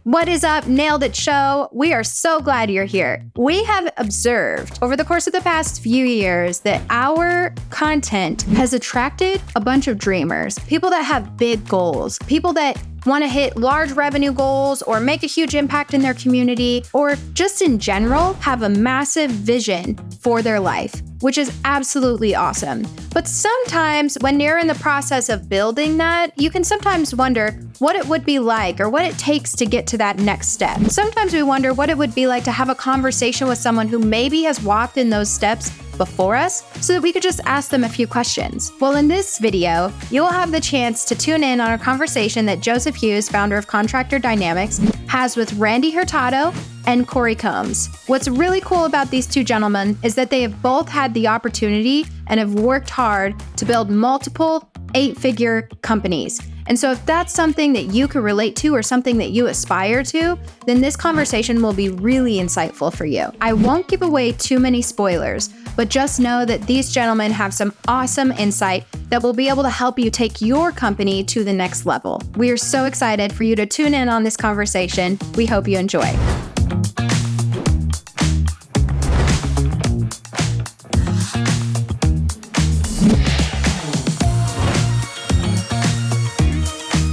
What is up, Nailed It Show? We are so glad you're here. We have observed over the course of the past few years that our content has attracted a bunch of dreamers, people that have big goals, people that want to hit large revenue goals or make a huge impact in their community, or just in general have a massive vision for their life, which is absolutely awesome. But sometimes when you're in the process of building that, you can sometimes wonder what it would be like or what it takes to get to that next step. Sometimes we wonder what it would be like to have a conversation with someone who maybe has walked in those steps before us so that we could just ask them a few questions. Well, in this video, you'll have the chance to tune in on a conversation that Joseph Hughes, founder of Contractor Dynamics, has with Randy Hurtado and Corey Combs. What's really cool about these two gentlemen is that they have both had the opportunity and have worked hard to build multiple 8-figure companies. And so if that's something that you can relate to or something that you aspire to, then this conversation will be really insightful for you. I won't give away too many spoilers, but just know that these gentlemen have some awesome insight that will be able to help you take your company to the next level. We are so excited for you to tune in on this conversation. We hope you enjoy.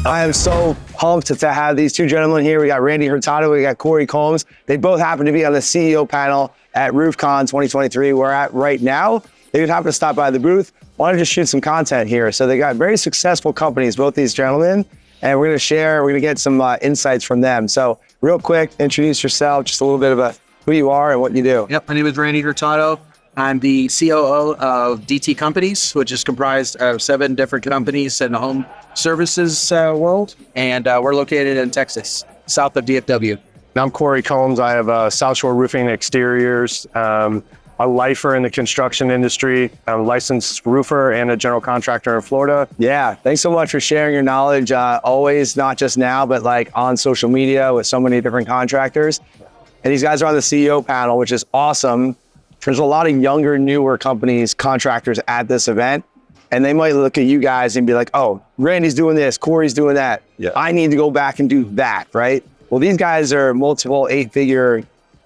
I am so pumped to have these two gentlemen here. We got Randy Hurtado, we got Corey Combs. They both happen to be on the CEO panel at RoofCon 2023. We're at right now. They just happen to stop by the booth. Wanted to shoot some content here. So they got very successful companies, both these gentlemen, and we're gonna get some insights from them. So real quick, introduce yourself, just a little bit of who you are and what you do. Yep, my name is Randy Hurtado. I'm the COO of DT Companies, which is comprised of 7 different companies in the home services world. And we're located in Texas, south of DFW. I'm Corey Combs. I have South Shore Roofing Exteriors, a lifer in the construction industry. I'm a licensed roofer and a general contractor in Florida. Yeah, thanks so much for sharing your knowledge. Always, not just now, but like on social media with so many different contractors. And these guys are on the CEO panel, which is awesome. There's a lot of younger, newer companies, contractors at this event, and they might look at you guys and be like, oh, Randy's doing this, Corey's doing that. Yeah. I need to go back and do that, right? Well, these guys are multiple 8-figure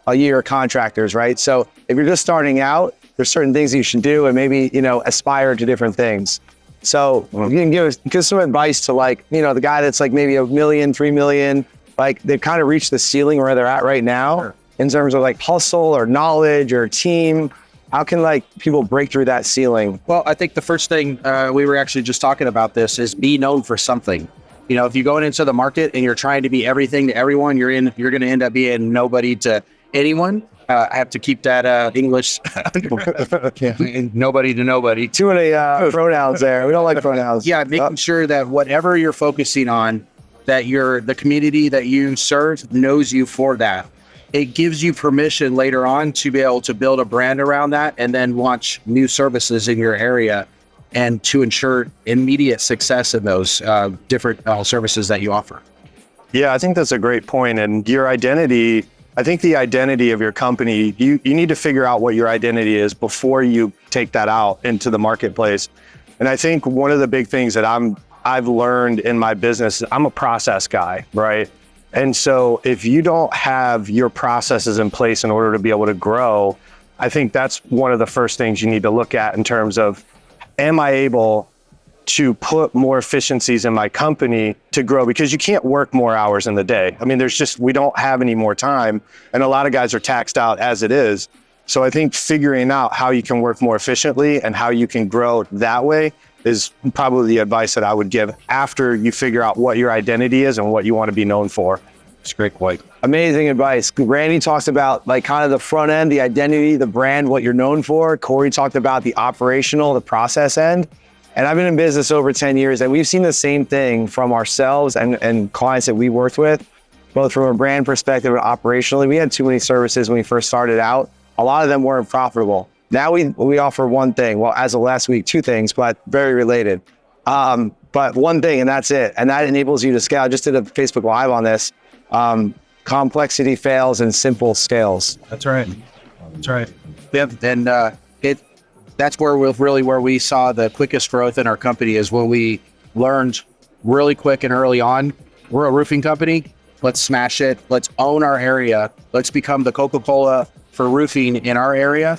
a year contractors, right? So if you're just starting out, there's certain things you should do and maybe, aspire to different things. So you can give some advice to the guy that's like maybe $1 million, $3 million, like they've kind of reached the ceiling where they're at right now. Sure. In terms of like hustle or knowledge or team, how can people break through that ceiling? Well, I think the first thing, we were actually just talking about this, is be known for something. If you're going into the market and you're trying to be everything to everyone, you're going to end up being nobody to anyone. I have to keep that English, nobody to nobody. Too many pronouns there. We don't like pronouns. Yeah, making sure that whatever you're focusing on, that the community that you serve knows you for that. It gives you permission later on to be able to build a brand around that and then launch new services in your area and to ensure immediate success in those different services that you offer. Yeah, I think that's a great point. And your identity, I think the identity of your company, you need to figure out what your identity is before you take that out into the marketplace. And I think one of the big things that I've learned in my business, I'm a process guy, right? And so if you don't have your processes in place in order to be able to grow, I think that's one of the first things you need to look at in terms of, am I able to put more efficiencies in my company to grow? Because you can't work more hours in the day. I mean, we don't have any more time. And a lot of guys are taxed out as it is. So I think figuring out how you can work more efficiently and how you can grow that way is probably the advice that I would give after you figure out what your identity is and what you want to be known for. It's a great point. Amazing advice. Randy talks about kind of the front end, the identity, the brand, what you're known for. Corey talked about the operational, the process end. And I've been in business over 10 years and we've seen the same thing from ourselves and clients that we worked with, both from a brand perspective and operationally. We had too many services when we first started out. A lot of them weren't profitable. Now we offer one thing. Well, as of last week, 2 things, but very related. But one thing, and that's it. And that enables you to scale. I just did a Facebook Live on this. Complexity fails and simple scales. That's right. That's right. Yeah, and that's where we saw the quickest growth in our company is when we learned really quick and early on. We're a roofing company. Let's smash it. Let's own our area. Let's become the Coca-Cola for roofing in our area.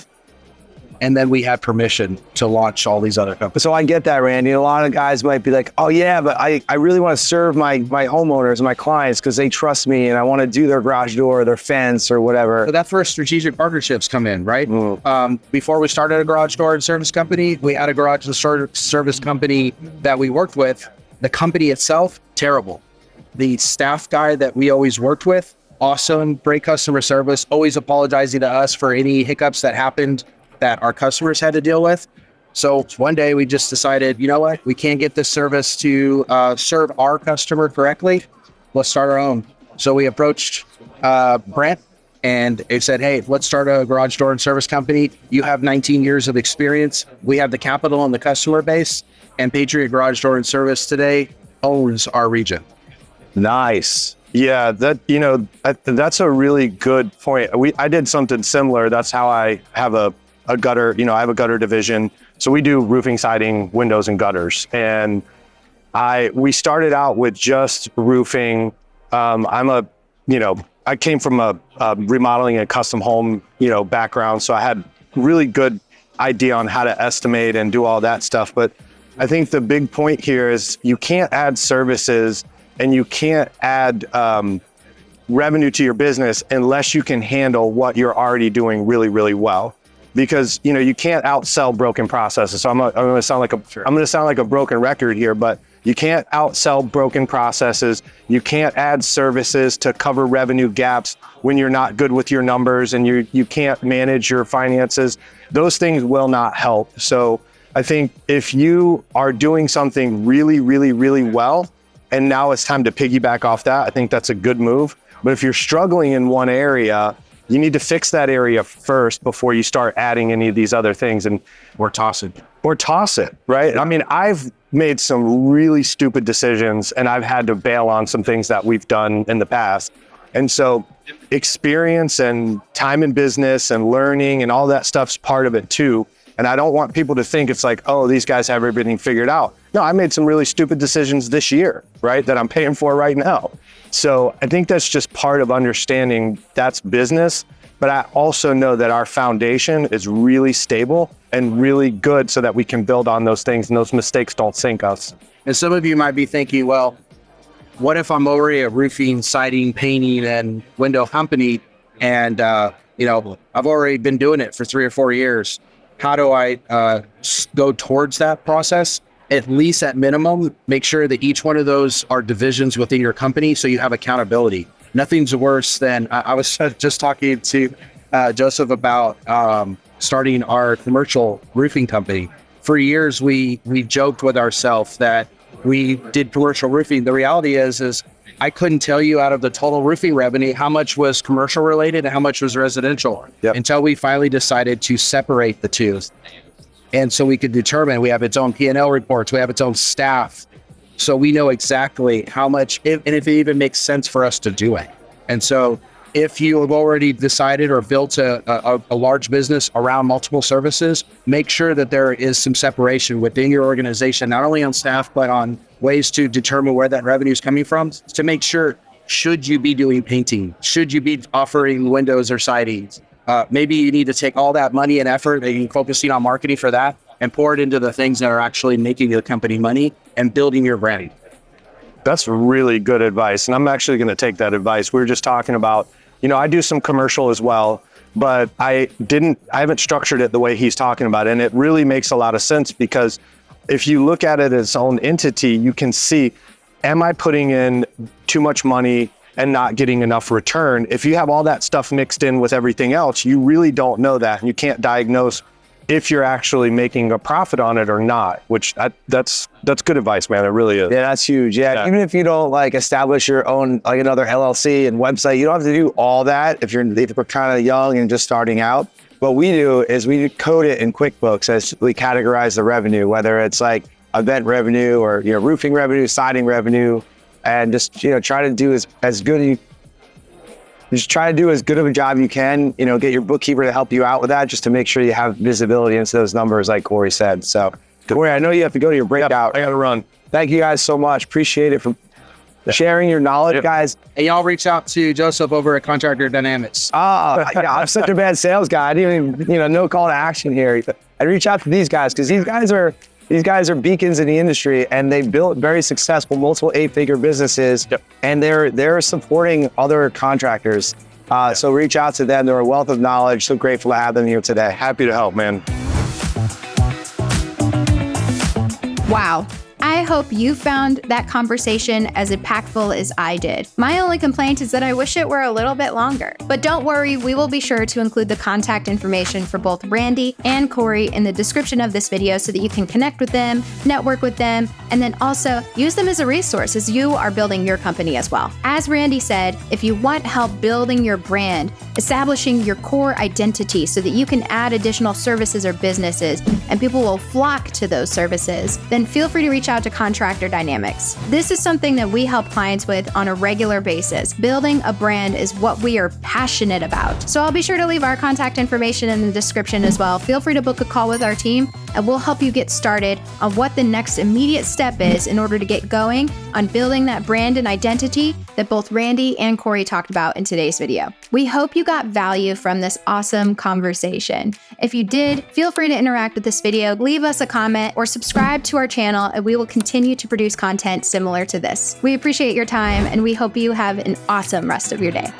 And then we have permission to launch all these other companies. So I get that, Randy. A lot of guys might be like, oh yeah, but I really want to serve my homeowners and my clients because they trust me and I want to do their garage door or their fence or whatever. So that's where strategic partnerships come in, right? Before we started a garage door and service company, we had a garage and service company that we worked with. The company itself, terrible. The staff guy that we always worked with, awesome, great customer service, always apologizing to us for any hiccups that happened that our customers had to deal with. So one day we just decided, you know what, we can't get this service to serve our customer correctly. Let's start our own. So we approached Brent and they said, hey, let's start a garage door and service company. You have 19 years of experience. We have the capital and the customer base, and Patriot Garage Door and Service today owns our region. Nice. Yeah, that's a really good point. I did something similar. That's how I have a gutter, I have a gutter division. So we do roofing, siding, windows, and gutters. And we started out with just roofing. I came from a remodeling and custom home, background. So I had really good idea on how to estimate and do all that stuff. But I think the big point here is you can't add services and you can't add revenue to your business unless you can handle what you're already doing really, really well. Because you can't outsell broken processes. So I'm going to sound like a broken record here, but you can't outsell broken processes. You can't add services to cover revenue gaps when you're not good with your numbers and you can't manage your finances. Those things will not help. So I think if you are doing something really, really, really well, and now it's time to piggyback off that, I think that's a good move. But if you're struggling in one area, you need to fix that area first before you start adding any of these other things or toss it, right? I mean, I've made some really stupid decisions and I've had to bail on some things that we've done in the past. And so experience and time in business and learning and all that stuff's part of it too. And I don't want people to think it's like, oh, these guys have everything figured out. No, I made some really stupid decisions this year, right? That I'm paying for right now. So I think that's just part of understanding that's business. But I also know that our foundation is really stable and really good so that we can build on those things and those mistakes don't sink us. And some of you might be thinking, well, what if I'm already a roofing, siding, painting, and window company and, I've already been doing it for 3 or 4 years. How do I go towards that process? At least at minimum, make sure that each one of those are divisions within your company so you have accountability. Nothing's worse than, I was just talking to Joseph about starting our commercial roofing company. For years, we joked with ourselves that we did commercial roofing. The reality is I couldn't tell you out of the total roofing revenue how much was commercial related and how much was residential until we finally decided to separate the two. And so we could determine, we have its own P&L reports, we have its own staff. So we know exactly how much, and if it even makes sense for us to do it. And so if you have already decided or built a large business around multiple services, make sure that there is some separation within your organization, not only on staff, but on ways to determine where that revenue is coming from, to make sure, should you be doing painting? Should you be offering windows or sidings? Maybe you need to take all that money and effort and you're focusing on marketing for that and pour it into the things that are actually making the company money and building your brand. That's really good advice. And I'm actually going to take that advice. We were just talking about, I do some commercial as well, but I haven't structured it the way he's talking about it. And it really makes a lot of sense because if you look at it as its own entity, you can see, am I putting in too much money and not getting enough return? If you have all that stuff mixed in with everything else, you really don't know that. And you can't diagnose if you're actually making a profit on it or not, which that's good advice, man. It really is. Yeah, that's huge. Yeah. Even if you don't establish your own, another LLC and website, you don't have to do all that if we're kind of young and just starting out. What we do is we code it in QuickBooks as we categorize the revenue, whether it's event revenue or, roofing revenue, siding revenue, and just, try to do as good of a job you can, get your bookkeeper to help you out with that, just to make sure you have visibility into those numbers, like Corey said. So, Corey, I know you have to go to your breakout. I got to run. Thank you guys so much. Appreciate it. sharing your knowledge, guys. And y'all reach out to Joseph over at Contractor Dynamics. Yeah, I'm such a bad sales guy. I didn't even, no call to action here. I'd reach out to these guys because these guys are beacons in the industry, and they built very successful multiple 8-figure businesses, and they're supporting other contractors. So reach out to them. They're a wealth of knowledge. So grateful to have them here today. Happy to help, man. Wow. I hope you found that conversation as impactful as I did. My only complaint is that I wish it were a little bit longer. But don't worry, we will be sure to include the contact information for both Randy and Corey in the description of this video so that you can connect with them, network with them, and then also use them as a resource as you are building your company as well. As Randy said, if you want help building your brand, establishing your core identity so that you can add additional services or businesses and people will flock to those services, then feel free to reach out to Contractor Dynamics. This is something that we help clients with on a regular basis. Building a brand is what we are passionate about. So I'll be sure to leave our contact information in the description as well. Feel free to book a call with our team and we'll help you get started on what the next immediate step is in order to get going on building that brand and identity that both Randy and Corey talked about in today's video. We hope you got value from this awesome conversation. If you did, feel free to interact with this video, leave us a comment, or subscribe to our channel, and we will continue to produce content similar to this. We appreciate your time, and we hope you have an awesome rest of your day.